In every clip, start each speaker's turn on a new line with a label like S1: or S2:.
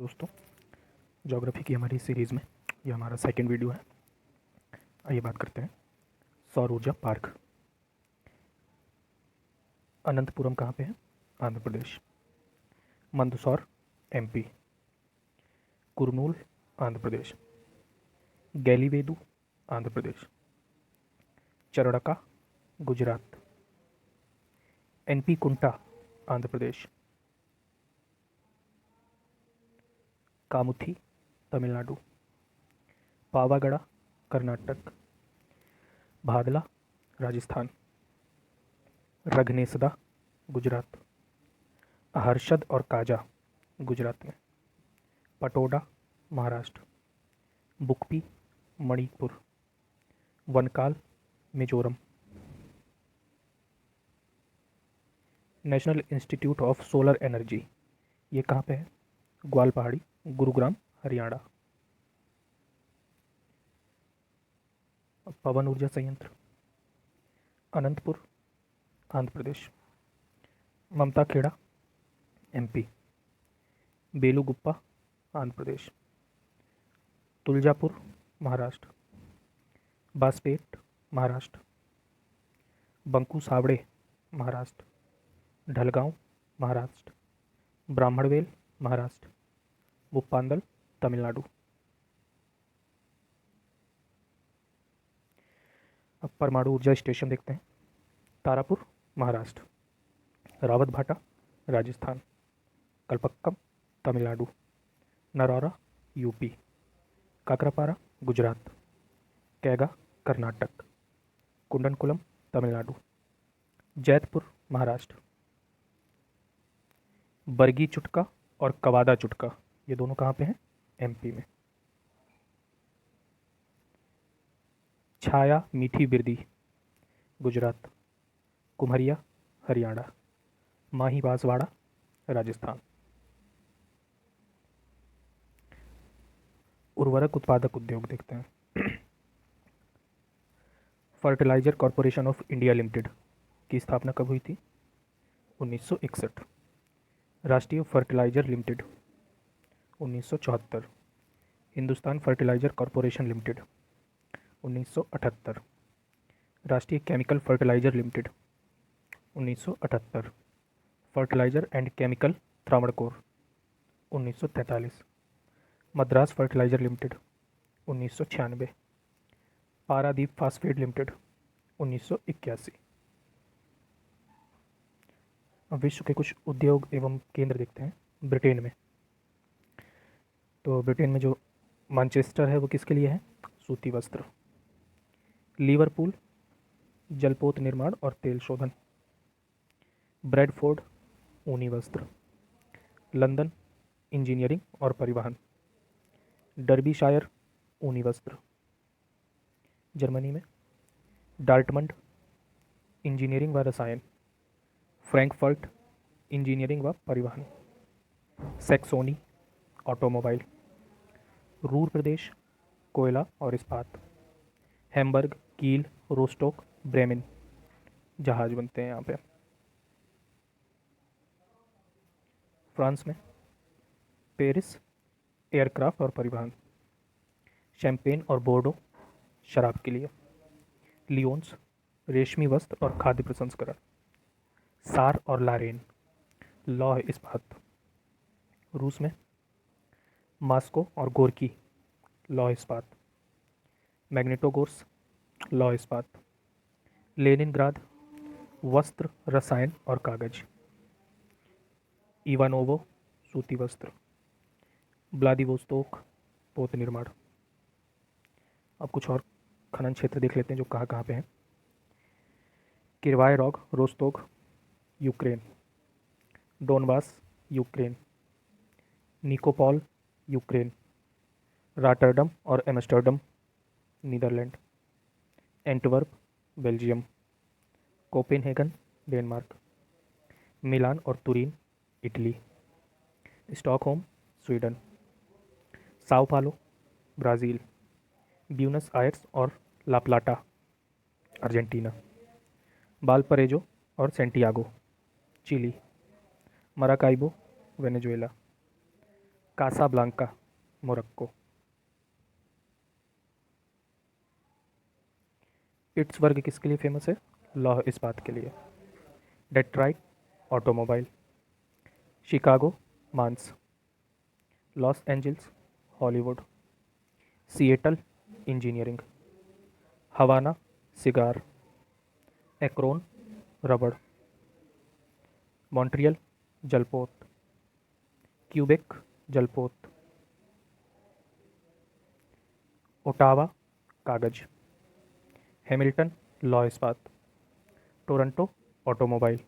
S1: दोस्तों, ज्योग्राफी की हमारी सीरीज़ में यह हमारा सेकंड वीडियो है। आइए बात करते हैं सौर ऊर्जा पार्क। अनंतपुरम कहाँ पे है? आंध्र प्रदेश। मंदसौर एमपी। कुरनूल आंध्र प्रदेश। गैलीवेदु आंध्र प्रदेश। चरड़का गुजरात। एनपी कुंटा आंध्र प्रदेश। कामुथी तमिलनाडु। पावागढ़ कर्नाटक। भादला राजस्थान। रघनेसदा गुजरात। हर्षद और काजा गुजरात में। Patoda Maharashtra. Bukpi Manipur. Vankal Mizoram. National institute of solar energy ये कहाँ पे है? ग्वाल पहाड़ी गुरुग्राम हरियाणा। पवन ऊर्जा संयंत्र अनंतपुर आंध्र प्रदेश। ममता खेड़ा एमपी। बेलूगुप्पा आंध्र प्रदेश। तुलजापुर महाराष्ट्र। बासपेट महाराष्ट्र। बंकू सावड़े महाराष्ट्र। ढलगांव महाराष्ट्र। ब्राह्मणवेल महाराष्ट्र। मुप्पांदल तमिलनाडु। अब परमाणु ऊर्जा स्टेशन देखते हैं। तारापुर महाराष्ट्र। रावतभाटा राजस्थान। कलपक्कम तमिलनाडु। नरौरा यूपी। काकरापारा गुजरात। कैगा कर्नाटक। कुंडनकुलम तमिलनाडु। जैतपुर महाराष्ट्र। बरगी चुटका और कवादा चुटका ये दोनों कहाँ पे हैं? एमपी में। छाया मीठी बिरदी गुजरात। कुम्हरिया हरियाणा। माही बांसवाड़ा राजस्थान। उर्वरक उत्पादक उद्योग देखते हैं। Fertiliser corporation of India limited की स्थापना कब हुई थी? 1961। Rashtriya fertiliser limited 1974। Hindustan fertiliser corporation limited 1978। Rashtriya chemical fertiliser limited 1978। Fertiliser and chemical Travancore 1943। Madras fertiliser limited 1996। Paradeep phosphate limited 1981। अब विश्व के कुछ उद्योग एवं केंद्र देखते हैं। ब्रिटेन में तो ब्रिटेन में जो मैनचेस्टर है वो किसके लिए है? सूती वस्त्र। लिवरपूल जलपोत निर्माण और तेल शोधन। ब्रेडफोर्ड ऊनी वस्त्र। लंदन इंजीनियरिंग और परिवहन। डर्बीशायर ऊनी वस्त्र। जर्मनी में डार्टमंड इंजीनियरिंग व रसायन। फ्रैंकफर्ट इंजीनियरिंग व परिवहन। Saxony automobile. रूर प्रदेश कोयला और इस्पात। हैम्बर्ग कील रोस्टोक ब्रेमेन जहाज बनते हैं यहाँ पे। फ्रांस में पेरिस एयरक्राफ्ट और परिवहन। शैम्पेन और बोर्डो शराब के लिए। लियोन्स रेशमी वस्त्र और खाद्य प्रसंस्करण। सार और लारेन लौह इस्पात। रूस में मास्को और गोरकी लौह इस्पात। मैग्नेटोगोर्स लौह इस्पात। लेनिनग्राद वस्त्र रसायन और कागज। इवानोवो सूती वस्त्र। व्लादिवोस्तोक पोत निर्माण। अब कुछ और खनन क्षेत्र देख लेते हैं जो कहाँ कहाँ पे हैं। किरवाय रॉग रोस्तोग Ukraine. Donbas Ukraine. Nikopol Ukraine. Rotterdam और Amsterdam Netherlands. Antwerp Belgium. Copenhagen Denmark. Milan और Turin Italy. Stockholm Sweden. Sao Paulo Brazil. Buenos Aires और लाप्लाटा अर्जेंटीना। बालपरेजो और Santiago Chile. Maracaibo Venezuela. Casablanca, Morocco. Pittsburgh किसके लिए famous है? लौह इस्पात के लिए। Detroit, automobile. शिकागो, मांस। Los Angeles, Hollywood. Seattle, engineering. Havana, cigar. Akron, रबड़। मॉन्ट्रियल, जलपोत। क्यूबेक, जलपोत। ओटावा, कागज। हैमिल्टन, लौह इस्पात। Toronto, automobile.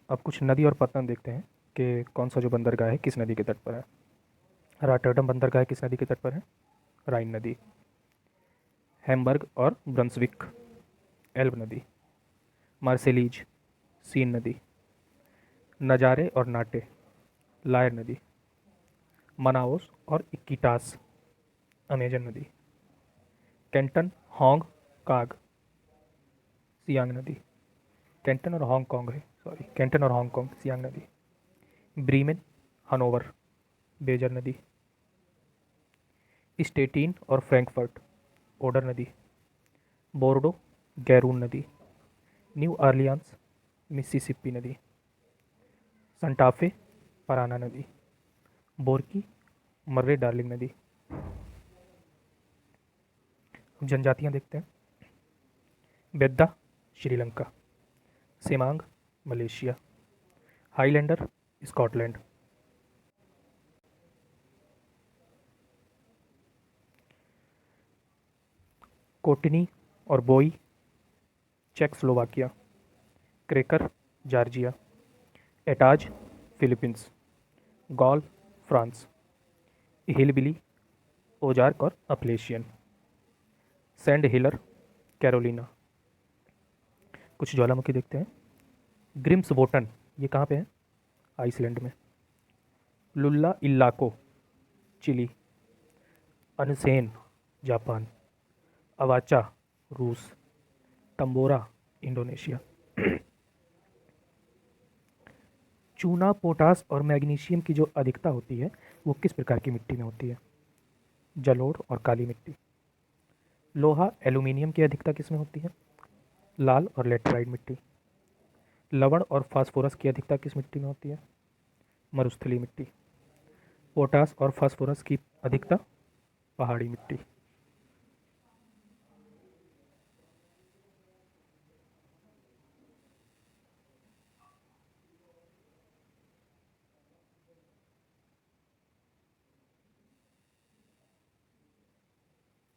S1: अब कुछ नदी और पत्तन देखते हैं कि कौन सा जो बंदरगाह है किस नदी के तट पर है। रॉटरडम बंदरगाह किस नदी के तट पर है? राइन नदी। हैम्बर्ग और ब्रंसविक, एल्ब नदी। मार्सेलीज, सीन नदी। नजारे और नाटे, लायर नदी। मनाओस और इक्कीटास, अमेजन नदी। कैंटन, होंग, काग, सियांग नदी। कैंटन और हांगकांग है, सॉरी, कैंटन और हांगकांग, सियांग नदी। ब्रीमेन, हनोवर, बेजर नदी। स्टेटीन और फ्रैंकफर्ट, ओडर नदी। बोर्डो, गैरून नदी। न्यू ऑरलियंस, मिसिसिपी नदी। संटाफे, पराना नदी। बोरकी, मर्रे डार्लिंग नदी। जनजातियां देखते हैं। Vedda, Sri Lanka. Semang, Malaysia. Highlander, Scotland. कोटनी और बोई, Czechoslovakia. Cracker, Georgia. Aetas, Philippines. Gaul, France. Hillbilly, Ozark और अपलेशियन। Sand hiller, Carolina. कुछ ज्वालामुखी देखते हैं। ग्रिम्सवोटन, ये कहाँ पे है? आइसलैंड में। Llullaillaco, Chile. Unzen, Japan. Avacha, रूस। Tambora, Indonesia. चूना, पोटास और मैग्नीशियम की जो अधिकता होती है वो किस प्रकार की मिट्टी में होती है? जलोढ़ और काली मिट्टी। लोहा, एल्यूमिनियम की अधिकता किस में होती है? लाल और लेटराइट मिट्टी। लवण और फास्फोरस की अधिकता किस मिट्टी में होती है? मरुस्थलीय मिट्टी। पोटास और फास्फोरस की अधिकता? पहाड़ी मिट्टी।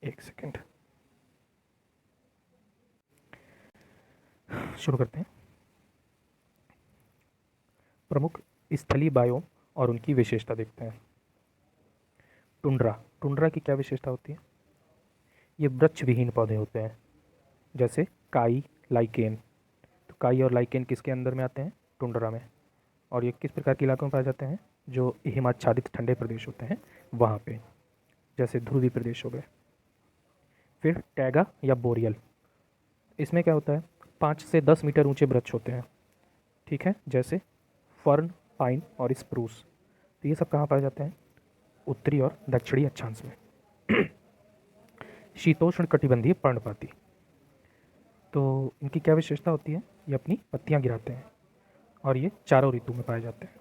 S1: एक सेकेंड, शुरू करते हैं। प्रमुख स्थलीय बायोम और उनकी विशेषता देखते हैं। टुंड्रा, टुंड्रा की क्या विशेषता होती है? ये वृक्ष विहीन पौधे होते हैं, जैसे काई, लाइकेन। तो काई और लाइकेन किसके अंदर में आते हैं? टुंड्रा में। और ये किस प्रकार के इलाकों में पाए जाते हैं? जो हिमाच्छादित ठंडे प्रदेश होते हैं वहाँ पे, जैसे ध्रुवीय प्रदेश हो गए। फिर टैगा या बोरियल, इसमें क्या होता है? 5 से 10 मीटर ऊंचे वृक्ष होते हैं, ठीक है, जैसे फर्न, पाइन और स्प्रूस। तो ये सब कहाँ पाए जाते हैं? उत्तरी और दक्षिणी अक्षांश में। शीतोष्ण कटिबंधीय पर्णपाती, तो इनकी क्या विशेषता होती है? ये अपनी पत्तियां गिराते हैं और ये चारों ऋतु में पाए जाते हैं।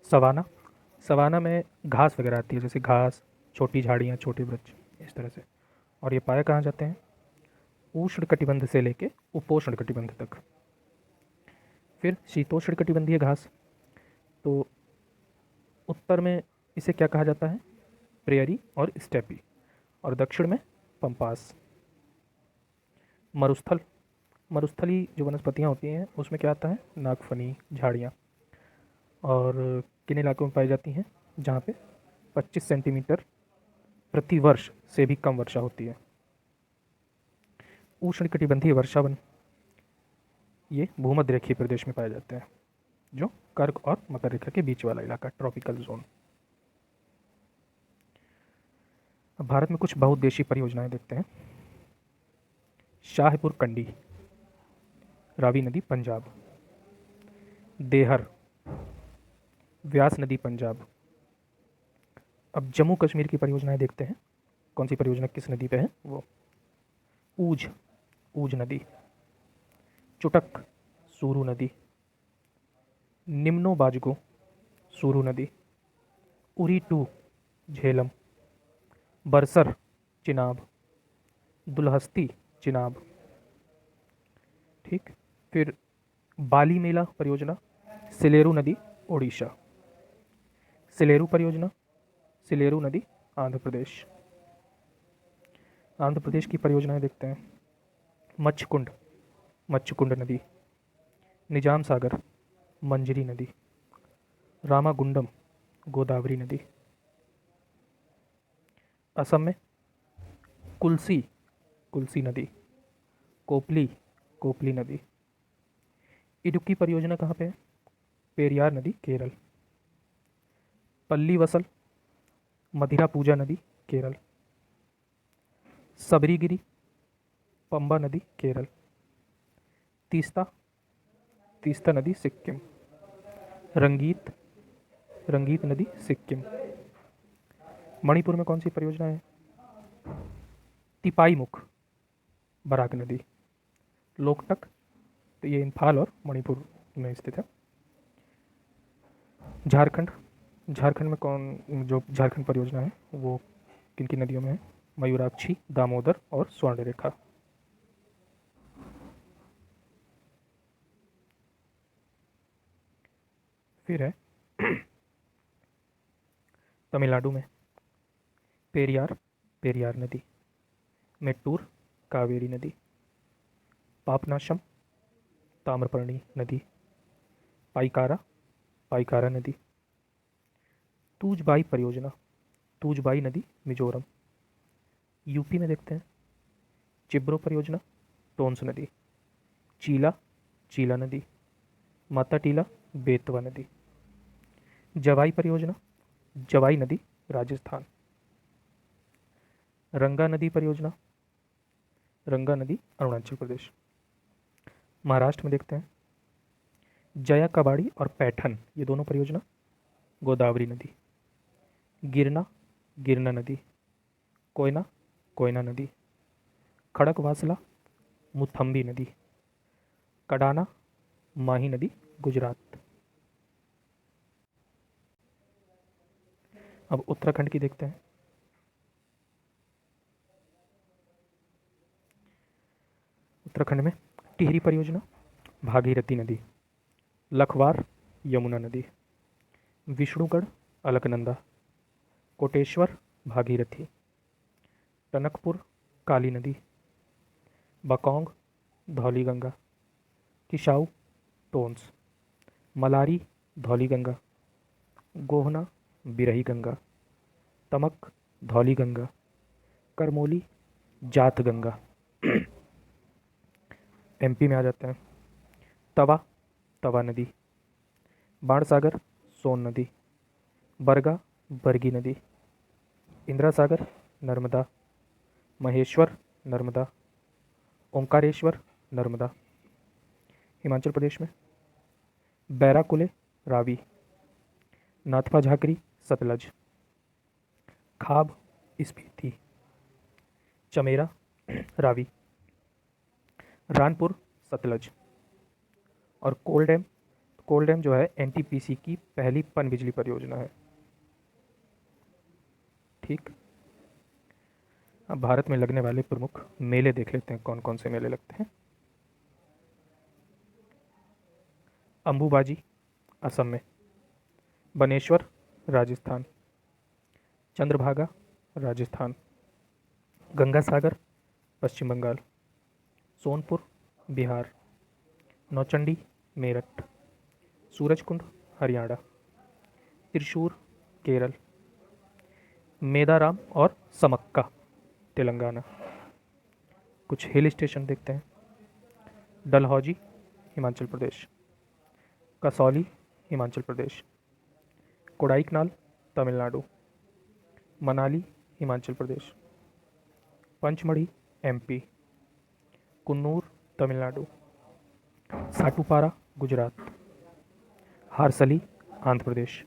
S1: सवाना, सवाना में घास वगैरह आती है, जैसे घास, छोटी झाड़ियाँ, छोटे वृक्ष, इस तरह से। और ये पाए कहाँ जाते हैं? उष्ण कटिबंध से लेके उपोष्ण कटिबंध तक। फिर शीतोष्ण कटिबंधीय घास, तो उत्तर में इसे क्या कहा जाता है? प्रेयरी और स्टेपी। और दक्षिण में पंपास। मरुस्थल, मरुस्थली जो वनस्पतियाँ होती हैं उसमें क्या आता है? नागफनी, झाड़ियाँ। और किन इलाकों में पाई जाती हैं? जहाँ पे 25 सेंटीमीटर प्रति वर्ष से भी कम वर्षा होती है। उष्णकटिबंधीय वर्षावन, ये भूमध्य रेखीय प्रदेश में पाए जाते हैं, जो कर्क और मकर रेखा के बीच वाला इलाका, ट्रॉपिकल जोन। अब भारत में कुछ बहुउद्देशीय परियोजनाएं देखते हैं। शाहपुर कंडी, रावी नदी, पंजाब। देहर, व्यास नदी पंजाब। अब जम्मू कश्मीर की परियोजनाएं देखते हैं, कौन सी परियोजना किस नदी पे है वो। ऊज, ऊज नदी। चुटक, सूरू नदी। निम्नो बाजगो, सूरू नदी। उरी टू, झेलम। बरसर, चिनाब। दुलहस्ती, चिनाब। ठीक। फिर बाली मेला परियोजना, सिलेरू नदी, ओडिशा। सिलेरू परियोजना, सिलेरू नदी, आंध्र प्रदेश। आंध्र प्रदेश की परियोजनाएं देखते हैं। मच्छकुंड, मच्छकुंड नदी। निजाम सागर, मंजरी नदी। रामागुंडम, गोदावरी नदी। असम में कुल्सी, कुल्सी नदी। कोपली, कोपली नदी। इडुक्की परियोजना कहाँ पे है? पेरियार नदी, केरल। पल्ली वसल, मधिरा पूजा नदी, केरल। सबरीगिरी, पंबा नदी, केरल। तीस्ता, तीस्ता नदी, सिक्किम। रंगीत, रंगीत नदी, सिक्किम। मणिपुर में कौन सी परियोजना है? तिपाईमुख, बराक नदी। लोकटक, तो ये इम्फाल और मणिपुर में स्थित है। झारखंड, झारखंड में कौन, जो झारखंड परियोजना है वो किन किन नदियों में है? मयूराक्षी, दामोदर और स्वर्णरेखा। फिर है तमिलनाडु में पेरियार, पेरियार नदी। मेट्टूर, कावेरी नदी। पापनाशम, ताम्रपर्णी नदी। पाइकारा, पाइकारा नदी। तूजबाई परियोजना, तूजबाई नदी, मिजोरम। यूपी में देखते हैं चिब्रो परियोजना, टोंस नदी। चीला, चीला नदी। माता टीला, बेतवा नदी। जवाई परियोजना, जवाई नदी, राजस्थान। रंगा नदी परियोजना, रंगा नदी, अरुणाचल प्रदेश। महाराष्ट्र में देखते हैं जया कबाड़ी और पैठन, ये दोनों परियोजना, गोदावरी नदी। गिरना, गिरना नदी। कोयना, कोयना नदी। खड़क वासला, मुथम्बी नदी। कडाना, माही नदी, गुजरात। अब उत्तराखंड की देखते हैं। उत्तराखंड में टिहरी परियोजना, भागीरथी नदी। लखवार, यमुना नदी। विष्णुगढ़, अलकनंदा। कोटेश्वर, भागीरथी। टनकपुर, काली नदी। बकौंग, धौलीगंगा। किशाऊ, टोंस। मलारी, धौलीगंगा। गोहना, बिरही गंगा। तमक, धौलीगंगा। करमोली, जात गंगा। एमपी में आ जाते हैं तवा, तवा नदी। बाणसागर, सोन नदी। बरगा, बरगी नदी। इंदिरा सागर, नर्मदा। महेश्वर, नर्मदा। ओंकारेश्वर, नर्मदा। हिमाचल प्रदेश में बैराकुले, रावी। नाथपा झाकरी, सतलज। खाब, स्पीति। चमेरा, रावी। रानपुर, सतलज। और कोल डैम, कोल डैम जो है एनटीपीसी की पहली पन बिजली परियोजना है। ठीक। अब भारत में लगने वाले प्रमुख मेले देख लेते हैं, कौन कौन से मेले लगते हैं। अंबुबाजी, असम में। बनेश्वर, राजस्थान। चंद्रभागा, राजस्थान। गंगा सागर, पश्चिम बंगाल। सोनपुर, बिहार। नौचंडी, मेरठ। सूरजकुंड, हरियाणा। त्रिशूर, केरल। मेदाराम और समक्का, तेलंगाना। कुछ हिल स्टेशन देखते हैं। डलहौजी, हिमाचल प्रदेश। कसौली, हिमाचल प्रदेश। कोडाईकनाल, तमिलनाडु। मनाली, हिमाचल प्रदेश। पंचमढ़ी, एमपी। कुन्नूर, तमिलनाडु। साटुपारा, गुजरात। हारसली, आंध्र प्रदेश।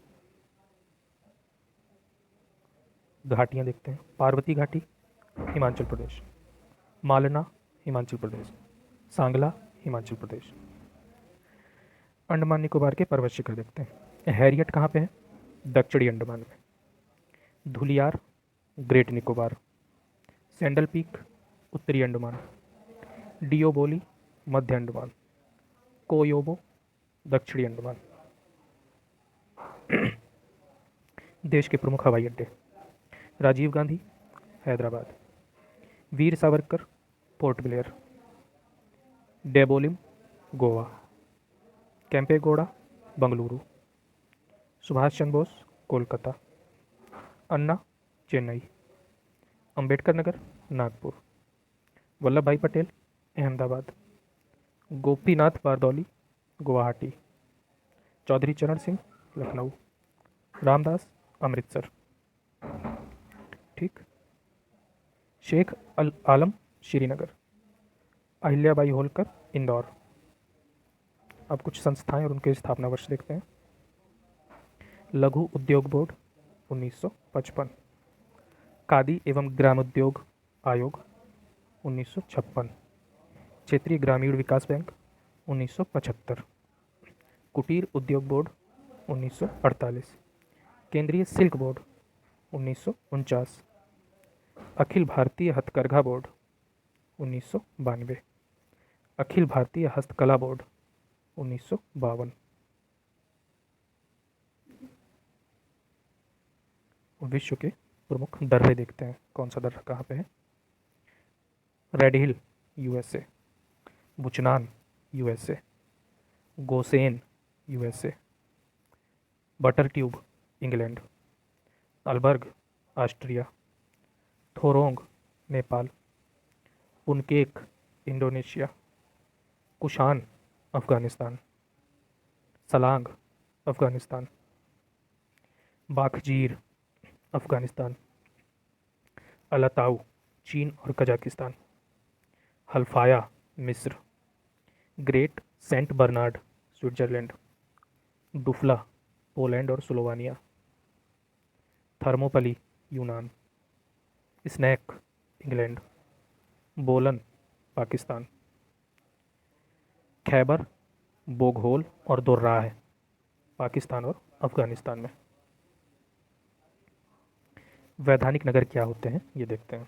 S1: घाटियाँ देखते हैं। पार्वती घाटी हिमाचल प्रदेश, मालना हिमाचल प्रदेश, सांगला हिमाचल प्रदेश। अंडमान निकोबार के पर्वत शिखर देखते हैं। हैरियट कहाँ पे है? दक्षिणी अंडमान में। धुलियार ग्रेट निकोबार, सैंडल पीक उत्तरी अंडमान, डियोबोली मध्य अंडमान, कोयोबो दक्षिणी अंडमान। देश के प्रमुख हवाई अड्डे: राजीव गांधी हैदराबाद, वीर सावरकर पोर्ट ब्लेयर, डेबोलिम गोवा, कैंपेगौड़ा बंगलुरु, सुभाष चंद्र बोस कोलकाता, अन्ना चेन्नई, अंबेडकर नगर नागपुर, वल्लभ भाई पटेल अहमदाबाद, गोपीनाथ बारदौली गुवाहाटी, चौधरी चरण सिंह लखनऊ, रामदास अमृतसर। ठीक। शेख अल आलम श्रीनगर, अहिल्याबाई होलकर इंदौर। अब कुछ संस्थाएं और उनके स्थापना वर्ष देखते हैं। लघु उद्योग बोर्ड 1955, खादी एवं ग्रामोद्योग आयोग 1956, क्षेत्रीय ग्रामीण विकास बैंक 1975, कुटीर उद्योग बोर्ड 1948, केंद्रीय सिल्क बोर्ड 1949, अखिल भारतीय हथकरघा बोर्ड 1992, अखिल भारतीय हस्तकला बोर्ड 1952। विश्व के प्रमुख दर्रे देखते हैं। कौन सा दर्रा कहाँ पे है? Red Hill USA, Buchanan USA, Goshen USA, Buttertubs England, Arlberg Austria, Thorong Nepal, Puncak Indonesia, Kushan Afghanistan, Salang Afghanistan, Wakhjir Afghanistan, Alatau चीन और कजाकिस्तान, हल्फाया मिस्र, Great Saint Bernard Switzerland, Dukla Poland और स्लोवानिया, थर्मोपली यूनान, स्नैक इंग्लैंड, बोलन पाकिस्तान, खैबर बोगहोल और दोर्राह पाकिस्तान और अफ़गानिस्तान में। वैधानिक नगर क्या होते हैं ये देखते हैं।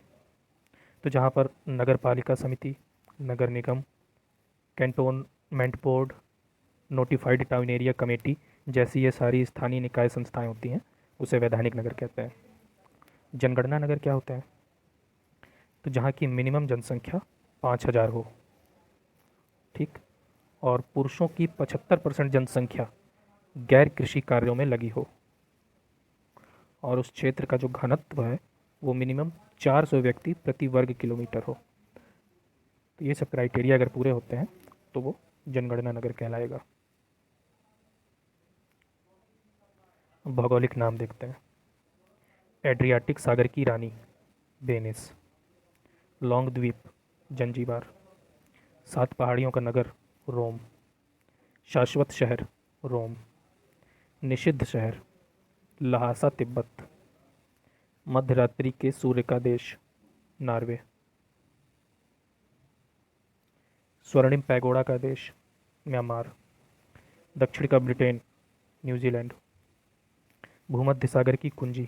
S1: तो जहाँ पर नगर पालिका समिति, नगर निगम, cantonment board, notified town area committee जैसी ये सारी स्थानीय निकाय संस्थाएं होती हैं, उसे वैधानिक नगर कहते हैं। जनगणना नगर क्या होते हैं? तो जहाँ की मिनिमम जनसंख्या 5000 हो, ठीक, और पुरुषों की 75% जनसंख्या गैर कृषि कार्यों में लगी हो, और उस क्षेत्र का जो घनत्व है वो मिनिमम 400 व्यक्ति प्रति वर्ग किलोमीटर हो। तो ये सब क्राइटेरिया अगर पूरे होते हैं तो वो जनगणना नगर कहलाएगा। भौगोलिक नाम देखते हैं। एड्रियाटिक सागर की रानी वेनिस, लॉन्ग द्वीप जंजीबार, 7 पहाड़ियों का नगर रोम, शाश्वत शहर रोम, निषिद्ध शहर लहासा तिब्बत, मध्यरात्रि के सूर्य का देश नॉर्वे, स्वर्णिम पैगोडा का देश म्यांमार, दक्षिण का ब्रिटेन न्यूजीलैंड, भूमध्य सागर की कुंजी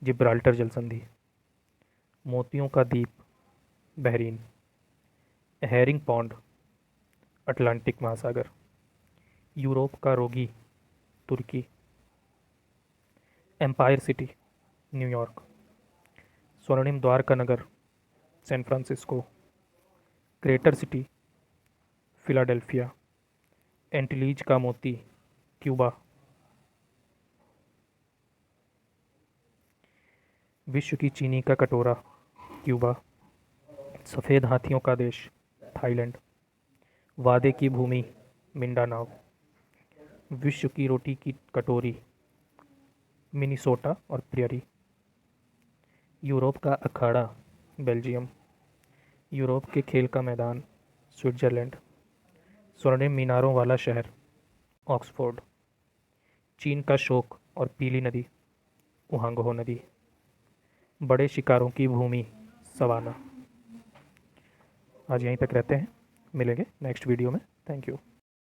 S1: जिब्राल्टर जलसंधि, मोतियों का द्वीप बहरीन, हेरिंग पॉन्ड अटलांटिक महासागर, यूरोप का रोगी तुर्की, एम्पायर सिटी न्यूयॉर्क, स्वर्णिम द्वार का नगर San Francisco, crater city Philadelphia, Antilles का मोती क्यूबा। विश्व की चीनी का कटोरा क्यूबा, सफ़ेद हाथियों का देश थाईलैंड, वादे की भूमि मिंडानाओ, विश्व की रोटी की कटोरी मिनीसोटा और प्रियरी, यूरोप का अखाड़ा बेल्जियम, यूरोप के खेल का मैदान स्विट्ज़रलैंड, स्वर्णिम मीनारों वाला शहर ऑक्सफोर्ड, चीन का शोक और पीली नदी ओहांगहो नदी, बड़े शिकारों की भूमि सवाना। आज यहीं तक रहते हैं, मिलेंगे नेक्स्ट वीडियो में। Thank you.